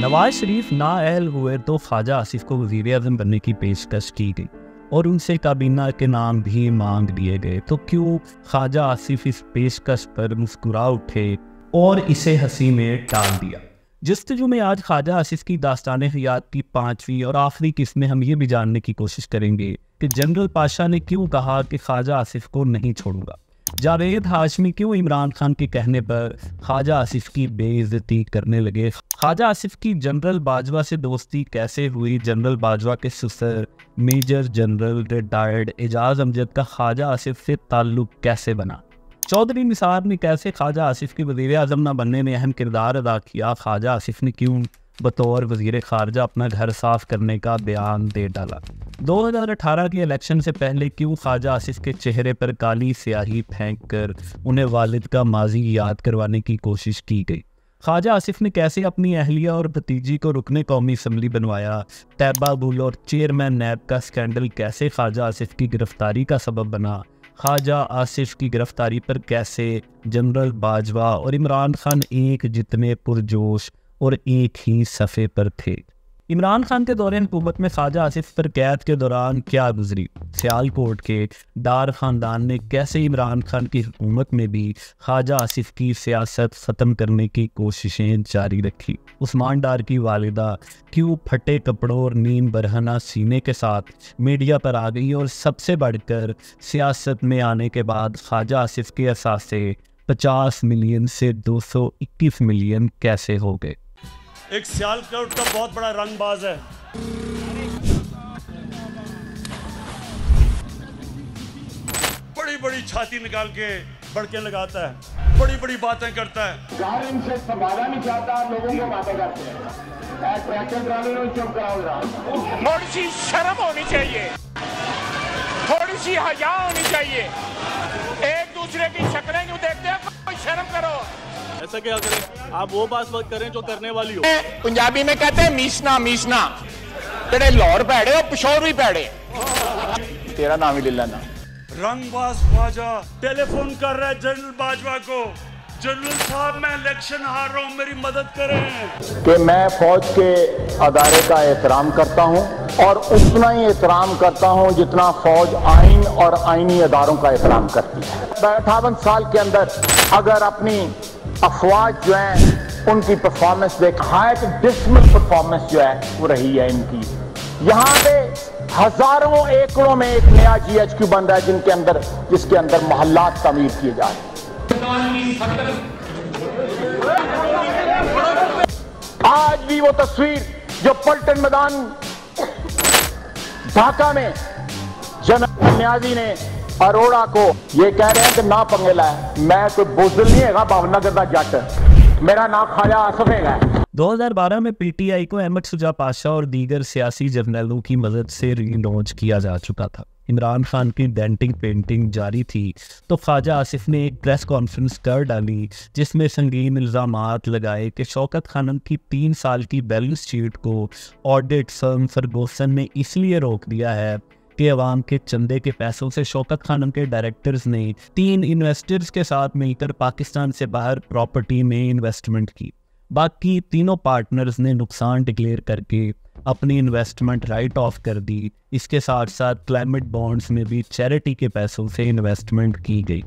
नवाज शरीफ नाअहल हुए तो ख्वाजा आसिफ को वज़ीर-ए-आज़म बनने की पेशकश की गई और उनसे काबीना के नाम भी मांग लिए गए। तो क्यों ख्वाजा आसिफ इस पेशकश पर मुस्कुरा उठे और इसे हंसी में टाल दिया? जस्तजू में आज ख्वाजा आसिफ की दास्तान हयात की 5वीं और आखिरी किस्त में हम ये भी जानने की कोशिश करेंगे कि जनरल पाशा ने क्यों कहा कि ख्वाजा आसिफ को नहीं छोड़ूंगा। जावेद हाशमी क्यों इमरान खान के कहने पर ख्वाजा आसिफ की बेइज्जती करने लगे। ख्वाजा आसिफ की जनरल बाजवा से दोस्ती कैसे हुई। जनरल बाजवा के ससुर major general retired Ejaz Amjad का ख्वाजा आसिफ से ताल्लुक कैसे बना। चौधरी निसार ने कैसे ख्वाजा आसिफ के वज़ीर-ए-आज़म न बनने में अहम किरदार अदा किया। ख्वाजा आसिफ ने क्यों बतौर वज़ीर ख़ारजा अपना घर साफ करने का बयान दे डाला। 2018 के इलेक्शन से पहले क्यों ख्वाजा आसिफ के चेहरे पर काली स्याही फेंक कर उन्हें वालिद का माजी याद करवाने की कोशिश की गई। ख्वाजा आसिफ ने कैसे अपनी अहलिया और भतीजी को रुकने कौमी असम्बली बनवाया। तैयबा बुल और चेयरमैन नैब का स्कैंडल कैसे ख्वाजा आसिफ की गिरफ्तारी का सबब बना। ख्वाजा आसिफ की गिरफ्तारी पर कैसे जनरल बाजवा और इमरान खान एक जितने पुरजोश और एक ही सफ़े पर थे। इमरान खान के दौरे हुकूमत में ख्वाजा आसिफ पर कैद के दौरान क्या गुजरी। सियालकोट के डार ख़ानदान ने कैसे इमरान खान की हुकूमत में भी ख्वाजा आसिफ की सियासत ख़त्म करने की कोशिशें जारी रखी। उस्मान डार की वालिदा क्यों फटे कपड़ों और नीम बरहना सीने के साथ मीडिया पर आ गई और सबसे बढ़कर सियासत में आने के बाद ख्वाजा आसिफ के असासे 50 मिलियन से 221 मिलियन कैसे हो गए। एक सियालकोट का बहुत बड़ा रंगबाज है, बड़ी बड़ी छाती निकाल के बड़के लगाता है, बड़ी बड़ी बातें करता है। गार इनसे संभाला नहीं चाहता, लोगों को बातें करते हैं। ट्रैक्टर ड्राइवर को चुप कराओ। थोड़ी सी शर्म होनी चाहिए, थोड़ी सी हया होनी चाहिए। एक दूसरे की शक्लें क्यों देखते हैं, कोई शर्म करो। ऐसा क्या करें, आप वो बात मत करें जो करने वाली हो। पंजाबी में कहते हैं मीसना मीसना, तेरे लाहौर पैड़े और पिशोर भी पैड़े। तेरा नाम ही ले लेना। रंगबाज ख्वाजा टेलीफोन कर रहा है जनरल बाजवा को, जनरल साहब मैं इलेक्शन हार रहा हूँ, मेरी मदद करें। कि मैं फौज के अदारे का एहतराम करता हूँ और उतना ही एहतराम करता हूँ जितना फौज आइन और आइनी अदारों का एहतराम करती है। 58 साल के अंदर अगर अपनी अफवाज जो है उनकी परफॉर्मेंस देख, हाई डिसमल परफॉर्मेंस जो है वो रही है इनकी। यहाँ पे हजारों एकड़ों में एक नया GHQ बन रहा है जिसके अंदर मोहल्लात तामीर किए जा रहे हैं। आज भी वो तस्वीर जो पलटन मैदान ढाका में जनरल न्याजी ने अरोड़ा को ये कह रहे हैं कि ना पंगे लाए, मैं कोई बुज़दिल नहीं है भावनगर का जट, मेरा नाम ख्वाजा आसिफ है। 2012 में PTI को अहमद शुजा पाशा और दीगर सियासी जर्नलों की मदद से रीलॉन्च किया जा चुका था। इमरान खान की डेंटिंग पेंटिंग जारी थी तो ख्वाजा आसिफ ने एक प्रेस कॉन्फ्रेंस कर डाली जिसमें संगीन इल्ज़ामात लगाए कि शौकत खानम की 3 साल की बैलेंस शीट को ऑडिट फर्म फर्गूसन ने इसलिए रोक दिया है कि अवाम के चंदे के पैसों से शौकत खानम के डायरेक्टर्स ने 3 इन्वेस्टर्स के साथ मिलकर पाकिस्तान से बाहर प्रॉपर्टी में इन्वेस्टमेंट की। बाकी तीनों पार्टनर्स ने नुकसान डिक्लेयर करके अपनी इन्वेस्टमेंट राइट ऑफ कर दी। इसके साथ साथ क्लाइमेट बॉन्ड्स में भी चैरिटी के पैसों से इन्वेस्टमेंट की गई।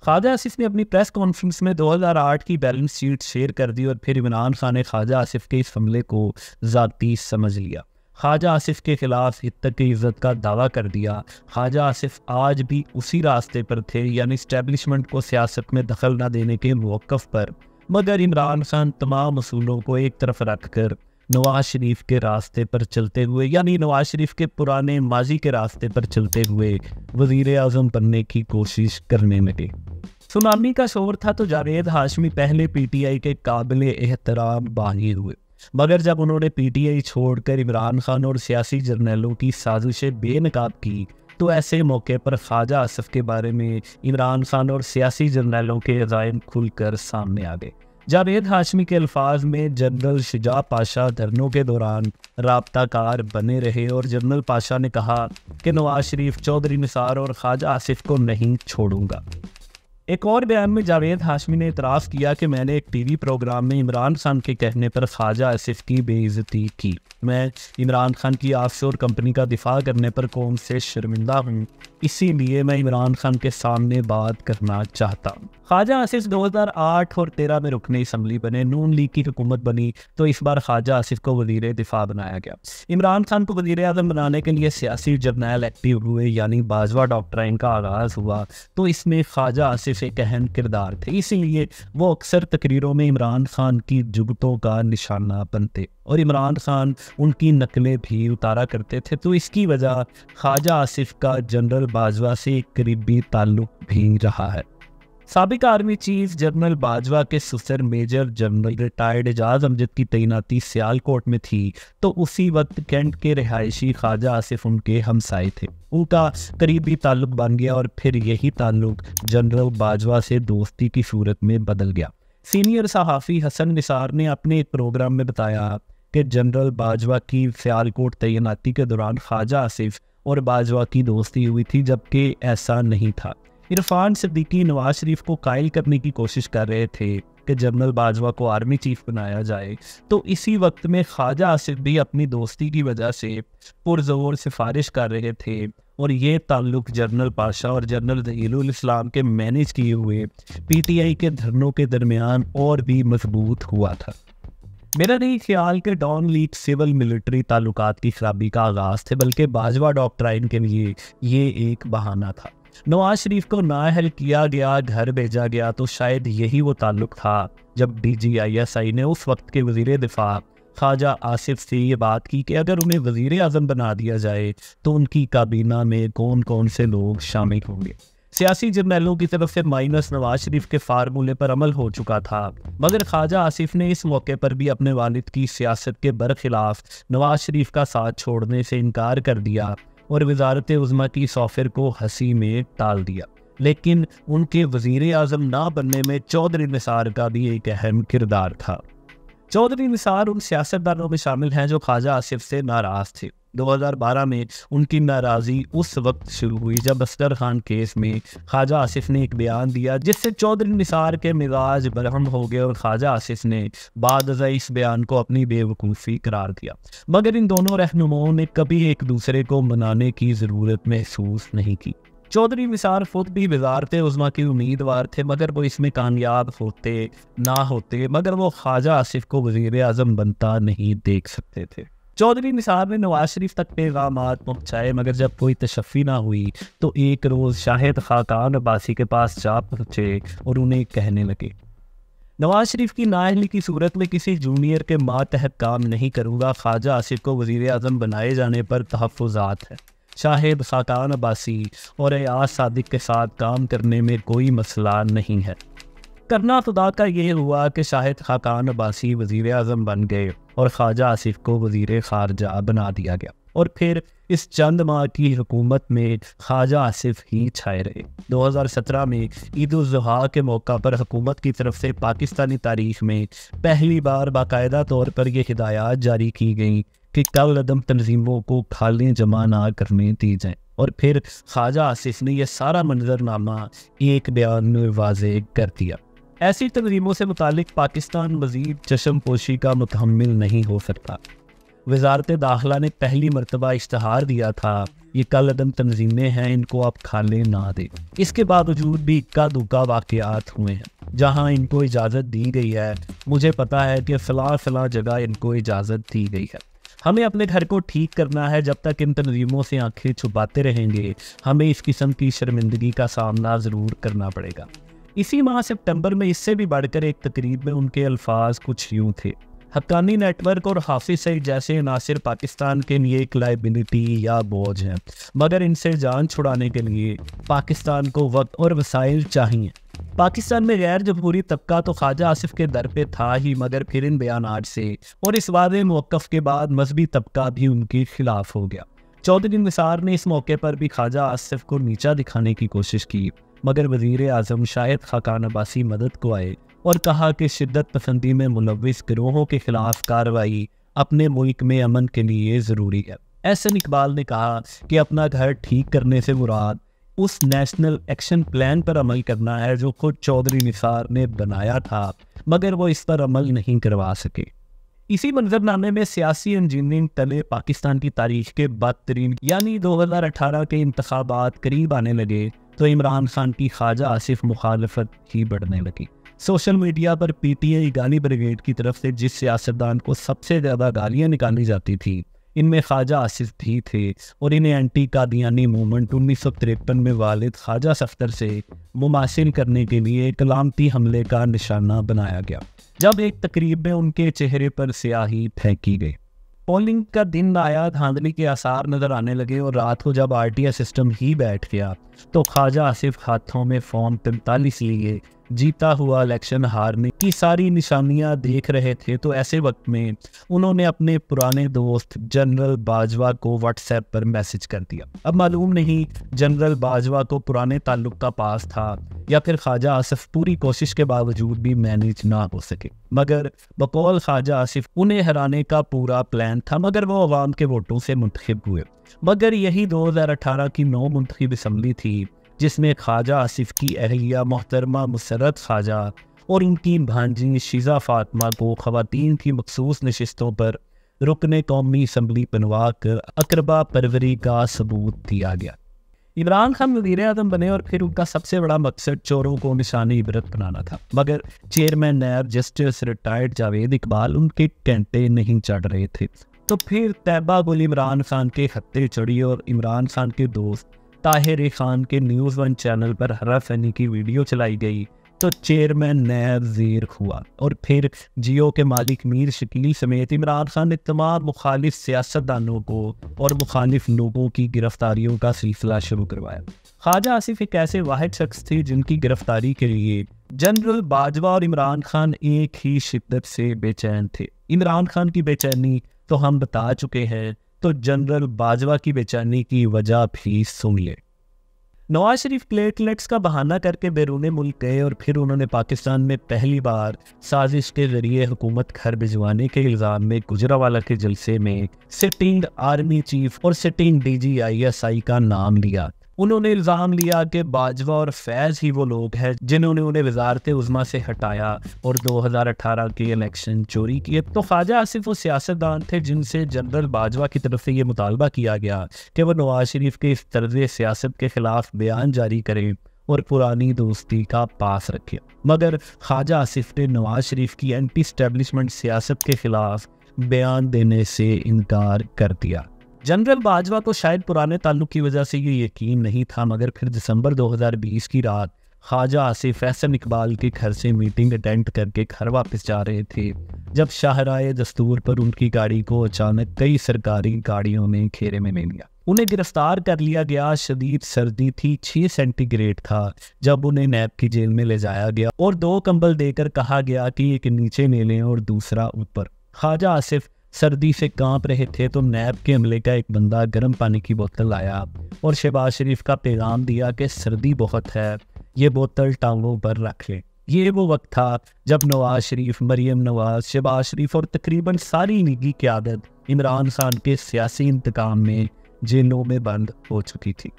ख्वाजा आसिफ ने अपनी प्रेस कॉन्फ्रेंस में 2008 की बैलेंस शीट शेयर कर दी और फिर इमरान खान ने ख्वाजा आसिफ के इस हमले को ज़ाती समझ लिया। ख्वाजा आसिफ के खिलाफ हित्तक इज़्ज़त का दावा कर दिया। ख्वाजा आसिफ आज भी उसी रास्ते पर थे, यानी इस्टेब्लिशमेंट को सियासत में दखल न देने के मौक़िफ़ पर, मगर इमरान खान तमाम असूलों को एक तरफ रखकर नवाज शरीफ के रास्ते पर चलते हुए, यानी नवाज शरीफ के पुराने माजी के रास्ते पर चलते हुए वज़ीर-ए-आज़म बनने की कोशिश करने लगे। सुनामी का शोर था तो जावेद हाशमी पहले PTI के काबिल एहतराम बागी हुए, मगर जब उन्होंने PTI छोड़कर इमरान खान और सियासी जर्नलों की साजिशें बेनकाब की तो ऐसे मौके पर ख्वाजा आसिफ के बारे में इमरान खान और सियासी जर्नलों के अज़ाइम खुलकर सामने आ गए। जावेद हाशमी के अल्फाज में जनरल शुजा पाशा धरनों के दौरान राब्ताकार बने रहे और जनरल पाशा ने कहा कि नवाज शरीफ, चौधरी निसार और ख्वाजा आसिफ को नहीं छोड़ूंगा। एक और बयान में जावेद हाशमी ने इतराफ़ किया कि मैंने एक टीवी प्रोग्राम में इमरान खान के कहने पर ख्वाजा आसिफ की बेइज्जती की। मैं इमरान खान की ऑफशोर कंपनी का दिफा करने पर कौम से शर्मिंदा हूँ, इसीलिए मैं इमरान खान के सामने बात करना चाहता हूँ। ख्वाजा आसिफ 2008 और 13 में रुकने असम्बली बने, नून लीग की हुकूमत बनी तो इस बार ख्वाजा आसिफ को वज़ीर दिफा बनाया गया। इमरान खान को वज़ीर आज़म बनाने के लिए सियासी जर्नैल एक्टिव हुए, यानी बाजवा डॉक्ट्राइन का आगाज़ हुआ, तो इसमें ख्वाजा आसिफ एक अहम किरदार थे। इसीलिए वो अक्सर तकरीरों में इमरान खान की जुगतों का निशाना बनते और इमरान खान उनकी नकलें भी उतारा करते थे। तो इसकी वजह ख्वाजा आसिफ का जनरल बाजवा से एक करीबी ताल्लुक भी रहा है। साबिक आर्मी चीफ जनरल बाजवा के ससुर major general retired Ejaz Amjad की तैनाती सियालकोट में थी, तो उसी वक्त कैंट के रिहायशी ख्वाजा आसिफ उनके हमसाए थे। उनका करीबी ताल्लुक बन गया और फिर यही ताल्लुक जनरल बाजवा से दोस्ती की सूरत में बदल गया। सीनियर सहाफ़ी हसन निसार ने अपने एक प्रोग्राम में बताया कि जनरल बाजवा की सियालकोट तैनाती के दौरान ख्वाजा आसिफ और बाजवा की दोस्ती हुई थी, जबकि ऐसा नहीं था। इरफान सिद्दीकी नवाज शरीफ को कायल करने की कोशिश कर रहे थे कि जनरल बाजवा को आर्मी चीफ बनाया जाए, तो इसी वक्त में ख्वाजा आसिफ भी अपनी दोस्ती की वजह से पुरजोर सिफारिश कर रहे थे और ये ताल्लुक जनरल पाशा और जनरल ज़हीरुल इस्लाम के मैनेज किए हुए PTI के धरनों के दरमियान और भी मजबूत हुआ था। मेरा नहीं ख्याल कि डॉन लीग सिविल मिलिट्री ताल्लुकात की खराबी का आगाज़ थे, बल्कि बाजवा डॉक्ट्राइन के लिए ये एक बहाना था। नवाज शरीफ को नाअहल किया गया, घर भेजा गया, तो शायद यही वो ताल्लुक था जब DGISI ने उस वक्त के वज़ीर दिफा ख्वाजा आसिफ से ये बात की कि अगर उन्हें वज़ीर आज़म बना दिया जाए तो उनकी काबीना में कौन कौन से लोग शामिल होंगे। सियासी जर्नैलों की तरफ से माइनस नवाज शरीफ के फार्मूले पर अमल हो चुका था, मगर ख्वाजा आसिफ ने इस मौके पर भी अपने वालिद की सियासत के बरखिलाफ नवाज शरीफ का साथ छोड़ने से इनकार कर दिया और वज़ारत उज़्मा की सॉफर को हंसी में टाल दिया। लेकिन उनके वज़ीर आज़म ना बनने में चौधरी निसार का भी एक अहम किरदार था। चौधरी निसार उन सियासतदानों में शामिल हैं जो ख्वाजा आसिफ से नाराज़ थे। 2012 में उनकी नाराज़ी उस वक्त शुरू हुई जब असगर खान केस में ख्वाजा आसिफ ने एक बयान दिया, जिससे चौधरी निसार के मिजाज बरहम हो गए और ख्वाजा आसिफ ने बाद इस बयान को अपनी बेवकूफ़ी करार दिया। मगर इन दोनों रहनुमाओं ने कभी एक दूसरे को मनाने की ज़रूरत महसूस नहीं की। चौधरी निसार खुद भी वज़ारत उज़्मा के उम्मीदवार थे, मगर वो इसमें कामयाब होते ना होते, मगर वो ख्वाजा आसिफ को वज़ीर आज़म बनता नहीं देख सकते थे। चौधरी निसार ने नवाज शरीफ तक पैगामात पहुँचाए, मगर जब कोई तशफ़ी ना हुई तो एक रोज़ शाहिद खाकान अब्बासी के पास जा पहुँचे और उन्हें कहने लगे, नवाज शरीफ की नाअहली की सूरत में किसी जूनियर के मातहत काम नहीं करूँगा। ख्वाजा आसिफ को वज़ीर आज़म बनाए जाने पर तहफ़्फ़ुज़ात है। शाहिद खाकान अब्बासी और एयाज सादिक के साथ काम करने में कोई मसला नहीं है। करना खुदा का ये हुआ कि शाहिद खाकान अब्बासी वज़ीर आज़म बन गए और ख्वाजा आसिफ को वज़ीर ख़ारजा बना दिया गया, और फिर इस चंद माह की हुकूमत में ख्वाजा आसिफ ही छाए रहे। 2017 में ईद उल ज़ुहा के मौका पर हुकूमत की तरफ से पाकिस्तानी तारीख में पहली बार बाकायदा तौर पर यह हिदायत जारी की गई कि कल अदम तंजीमों को खालियाँ जमा ना करने दी जाएँ, और फिर ख्वाजा आसिफ ने यह सारा मंजरनामा एक बयान में वाज़ेह कर दिया। ऐसी तंजीमों से मुतालिक पाकिस्तान मज़ीद चश्मपोशी का मुतहम्मिल नहीं हो सकता। वज़ारत दाखिला ने पहली मरतबा इश्तहार दिया था, ये कल अदम तंजीमें हैं, इनको आप खाले ना दें। इसके बावजूद भी इक्का दुक्का वाक़यात हुए हैं जहां इनको इजाज़त दी गई है। मुझे पता है कि फ़लाँ जगह इनको इजाज़त दी गई है। हमें अपने घर को ठीक करना है। जब तक इन तंजीमों से आंखें छुपाते रहेंगे, हमें इस किस्म की शर्मिंदगी का सामना ज़रूर करना पड़ेगा। इसी माह सितंबर में इससे भी बढ़कर एक तकरीब में उनके अल्फाज कुछ यूँ थे, हक्कानी नेटवर्क और हाफिज सईद जैसे नासिर पाकिस्तान के लिए एक लाइबिलिटी या बोझ हैं, मगर इनसे जान छुड़ाने के लिए पाकिस्तान को वक्त और वसाइल चाहिए। पाकिस्तान में गैर जमहूरी तबका तो ख्वाजा आसिफ के दर पे था ही, मगर फिर इन बयानात से और इस वादे मौक़िफ़ के बाद मजहबी तबका भी उनके खिलाफ हो गया। चौधरी निसार ने इस मौके पर भी ख्वाजा आसिफ को नीचा दिखाने की कोशिश की, मगर वज़ीर आज़म शाहिद खाकान अब्बासी मदद को आए और कहा कि शिद्दत पसंदी में मुलव्विस गिरोहों के खिलाफ कार्रवाई अपने मुल्क में अमन के लिए ज़रूरी है। एहसन इकबाल ने कहा कि अपना घर ठीक करने से मुराद उस नेशनल एक्शन प्लान पर अमल करना है जो खुद चौधरी निसार ने बनाया था, मगर वो इस पर अमल नहीं करवा सके। इसी मंजरनामे में सियासी इंजीनियरिंग तले पाकिस्तान की तारीख के बदतरीन यानी 2018 के इंतखाबात करीब आने लगे तो इमरान खान की ख्वाजा आसिफ मुखालफत ही बढ़ने लगी। सोशल मीडिया पर पीटीआई गाली ब्रिगेड की तरफ से जिस सियासतदान को सबसे ज़्यादा गालियाँ निकाली जाती थी, इनमें ख्वाजा आसिफ भी थे और इन्हें एंटी कादियानी मूवमेंट 1953 में वालिद ख्वाजा सफ्तर से मुमासिल करने के लिए कलामती हमले का निशाना बनाया गया, जब एक तकरीब में उनके चेहरे पर स्याही फेंकी गई। पोलिंग का दिन आया, धांधली के आसार नजर आने लगे और रात को जब आरटीआई सिस्टम ही बैठ गया तो ख्वाजा आसिफ हाथों में फॉर्म 43 लिए जीता हुआ इलेक्शन हारने की सारी निशानियां देख रहे थे। तो ऐसे वक्त में उन्होंने अपने पुराने दोस्त जनरल बाजवा को व्हाट्सएप पर मैसेज कर दिया। अब मालूम नहीं जनरल बाजवा को पुराने ताल्लुक का पास था या फिर ख्वाजा आसिफ पूरी कोशिश के बावजूद भी मैनेज ना हो सके, मगर बकौल ख्वाजा आसिफ उन्हें हराने का पूरा प्लान था, मगर वो अवाम के वोटों से मुंतखब हुए। मगर यही 2018 की 9 मुंतखब असम्बली थी जिसमें ख्वाजा आसिफ की अहलिया मोहतरमा मुसर्रत ख्वाजा और उनकी भांजी शिजा फातिमा को ख़वातीन की मखसूस नशिस्तों पर रुकने कौमी असम्बली बनवा कर अकरबा परवरी का सबूत दिया गया। इमरान खान वज़ीर आज़म बने और फिर उनका सबसे बड़ा मकसद चोरों को निशानी इबरत बनाना था, मगर chairman NAB justice retired Javed Iqbal उनके कैंटे नहीं चढ़ रहे थे। तो फिर तैयबा गुल इमरान खान के हत्थे चढ़ी और इमरान खान के दोस्त ताहिर खान के न्यूज़ 1 चैनल पर हराफैनी की वीडियो चलाई गई तो चेयरमैन नैब ज़ीर हुआ और फिर जियो के मालिक मीर शकील समेत इमरान खान ने तमाम मुखालिफ सियासतदानों को और मुखालिफ लोगों की गिरफ्तारियों का सिलसिला शुरू करवाया। ख्वाजा आसिफ एक ऐसे वाहिद शख्स थे जिनकी गिरफ्तारी के लिए जनरल बाजवा और इमरान खान एक ही शिद्दत से बेचैन थे। इमरान खान की बेचैनी तो हम बता चुके हैं, तो जनरल बाजवा की बेचैनी की वजह भी सुन ले। नवाज शरीफ प्लेटलेट्स का बहाना करके बैरून मुल्क गए और फिर उन्होंने पाकिस्तान में पहली बार साजिश के जरिए हुकूमत घर भिजवाने के इल्ज़ाम में गुजरावाला के जलसे में सिटिंग आर्मी चीफ और सिटिंग DGISI का नाम लिया। उन्होंने इल्ज़ाम लिया कि बाजवा और फैज़ ही वो लोग हैं जिन्होंने उन्हें वज़ारत उज़्मा से हटाया और 2018 के इलेक्शन चोरी किए। तो ख्वाजा आसिफ वो सियासतदान थे जिनसे जनरल बाजवा की तरफ से ये मुतालबा किया गया कि वो नवाज शरीफ के इस तर्ज़ सियासत के ख़िलाफ़ बयान जारी करें और पुरानी दोस्ती का पास रखें, मगर ख्वाजा आसिफ ने नवाज शरीफ की एंटी स्टैब्लिशमेंट सियासत के ख़िलाफ़ बयान देने से इनकार कर दिया। जनरल बाजवा को शायद पुराने ताल्लुक की वजह से ये यकीन नहीं था, मगर फिर दिसंबर 2020 की रात ख्वाजा आसिफ एहसन इकबाल के घर से मीटिंग अटेंड करके घर वापस जा रहे थे जब शाहराए दस्तूर पर उनकी गाड़ी को अचानक कई सरकारी गाड़ियों ने घेरे में ले लिया। उन्हें गिरफ्तार कर लिया गया। शदीद सर्दी थी, 6 सेंटीग्रेड था जब उन्हें नैब की जेल में ले जाया गया और 2 कंबल देकर कहा गया कि एक नीचे ले लें और दूसरा ऊपर। ख्वाजा आसिफ सर्दी से कांप रहे थे तो नैब के अमले का एक बंदा गर्म पानी की बोतल लाया और शहबाज शरीफ का पैगाम दिया कि सर्दी बहुत है, ये बोतल टांगों पर रख लें। ये वो वक्त था जब नवाज शरीफ, मरियम नवाज, शहबाज शरीफ और तकरीबन सारी लीगी क़यादत इमरान खान के सियासी इंतकाम में जेलों में बंद हो चुकी थी।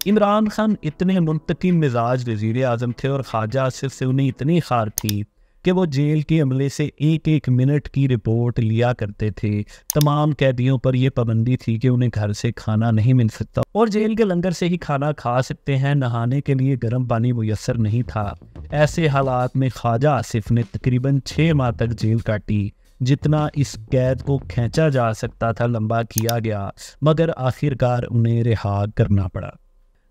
इमरान खान इतने मुंतकिम मिजाज वज़ीर आज़म थे और ख्वाजा आसिफ से उन्हें इतनी खार थी कि वो जेल के अमले से एक मिनट की रिपोर्ट लिया करते थे। तमाम कैदियों पर यह पाबंदी थी कि उन्हें घर से खाना नहीं मिल सकता और जेल के लंगर से ही खाना खा सकते हैं। नहाने के लिए गर्म पानी मुयस्सर नहीं था। ऐसे हालात में ख्वाजा आसिफ ने तकरीबन 6 माह तक जेल काटी। जितना इस कैद को खींचा जा सकता था लंबा किया गया, मगर आखिरकार उन्हें रिहा करना पड़ा।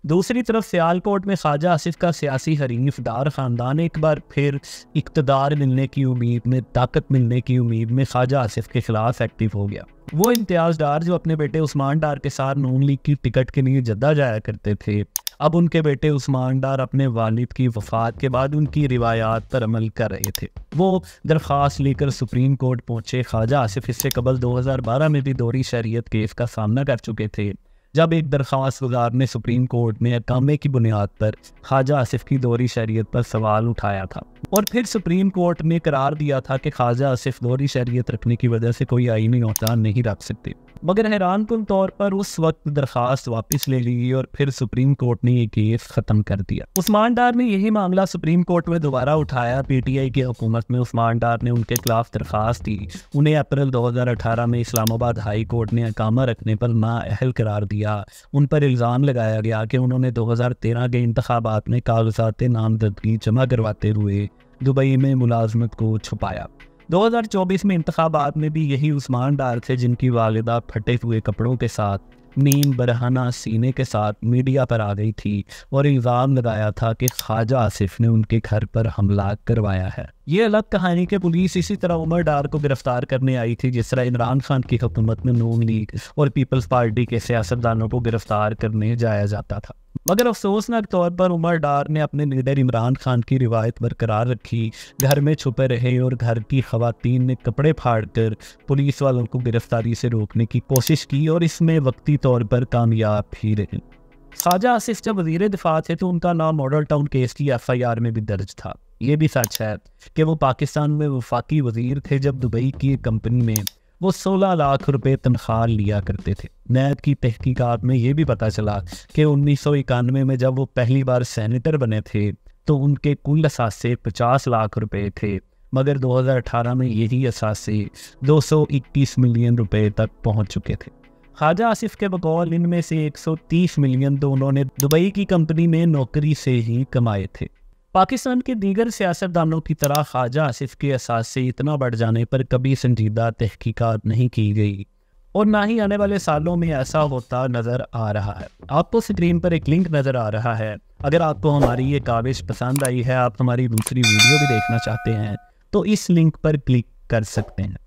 दूसरी तरफ सियालकोट में ख्वाजा आसिफ का सियासी हरीफ डार ख़ानदान एक बार फिर इक़्तिदार मिलने की उम्मीद में, ताकत मिलने की उम्मीद में ख्वाजा आसिफ के खिलाफ एक्टिव हो गया। वो इम्तियाज़ डार जो अपने बेटे उस्मान डार के साथ नून लीग की टिकट के लिए जद्दा जाया करते थे, अब उनके बेटे उस्मान डार अपने वालिद की वफ़ात के बाद उनकी रिवायात पर अमल कर रहे थे। वो दरख्वास्त लेकर सुप्रीम कोर्ट पहुँचे। ख्वाजा आसिफ इससे कबल 2012 में भी दोहरी शरीयत केस का सामना कर चुके थे, जब एक दरख्वास्त गुजार ने सुप्रीम कोर्ट में अकामे की बुनियाद पर ख्वाजा आसिफ की दोहरी शरीयत पर सवाल उठाया था और फिर सुप्रीम कोर्ट ने करार दिया था कि ख्वाजा आसिफ दोहरी शरीयत रखने की वजह से कोई आईनी औहदा नहीं रख सकते। मगर हैरानकुन तौर पर उस वक्त दरखास्त वापस ले ली और फिर सुप्रीम कोर्ट ने ये केस ख़त्म कर दिया। उस्मान डार ने यही मामला सुप्रीम कोर्ट में दोबारा उठाया। पीटीआई की हुकूमत में उस्मान डार ने उनके खिलाफ दरखास्त दी। उन्हें अप्रैल 2018 में इस्लामाबाद हाई कोर्ट ने अकामा रखने पर नाअहल करार दिया। उन पर इल्ज़ाम लगाया गया कि उन्होंने 2013 के इंतखाबात में कागजात नामजदगी जमा करवाते हुए दुबई में मुलाजमत को छुपाया। 2024 में इंतखाबात में भी यही उस्मान डार थे जिनकी वालिदा फटे हुए कपड़ों के साथ नीम बरहना सीने के साथ मीडिया पर आ गई थी और इल्ज़ाम लगाया था कि ख्वाजा आसिफ ने उनके घर पर हमला करवाया है। ये अलग कहानी कि पुलिस इसी तरह उमर डार को गिरफ्तार करने आई थी जिस तरह इमरान खान की हुकूमत में नून लीग और पीपल्स पार्टी के सियासतदानों को गिरफ्तार करने जाया जाता था। मगर अफसोसनाक तौर पर उमर डार ने अपने लीडर इमरान खान की रिवायत बरकरार रखी, घर में छुपे रहे और घर की खवातीन ने कपड़े फाड़कर पुलिस वालों को गिरफ्तारी से रोकने की कोशिश की और इसमें वक्ती तौर पर कामयाब भी रहे। ख्वाजा आसिफ जब वज़ीर दिफा थे तो उनका नाम मॉडल टाउन केस की FIR में भी दर्ज था। ये भी सच है कि वो पाकिस्तान में वफाकी वज़ीर थे जब दुबई की एक कंपनी में वो 16 लाख रुपए तनख्वाह लिया करते थे। नैब की तहकीकात में ये भी पता चला कि 1991 में जब वो पहली बार सेनेटर बने थे तो उनके कुल असासे 50 लाख रुपए थे, मगर 2018 में यही असासे 221 मिलियन रुपए तक पहुंच चुके थे। ख्वाजा आसिफ के बकौल इनमें से 130 मिलियन तो उन्होंने दुबई की कंपनी में नौकरी से ही कमाए थे। पाकिस्तान के दीगर सियासतदानों की तरह ख्वाजा आसिफ के असासे इतना बढ़ जाने पर कभी संजीदा तहकीकात नहीं की गई और ना ही आने वाले सालों में ऐसा होता नज़र आ रहा है। आपको स्क्रीन पर एक लिंक नज़र आ रहा है। अगर आपको हमारी ये काविश पसंद आई है, आप हमारी दूसरी वीडियो भी देखना चाहते हैं तो इस लिंक पर क्लिक कर सकते हैं।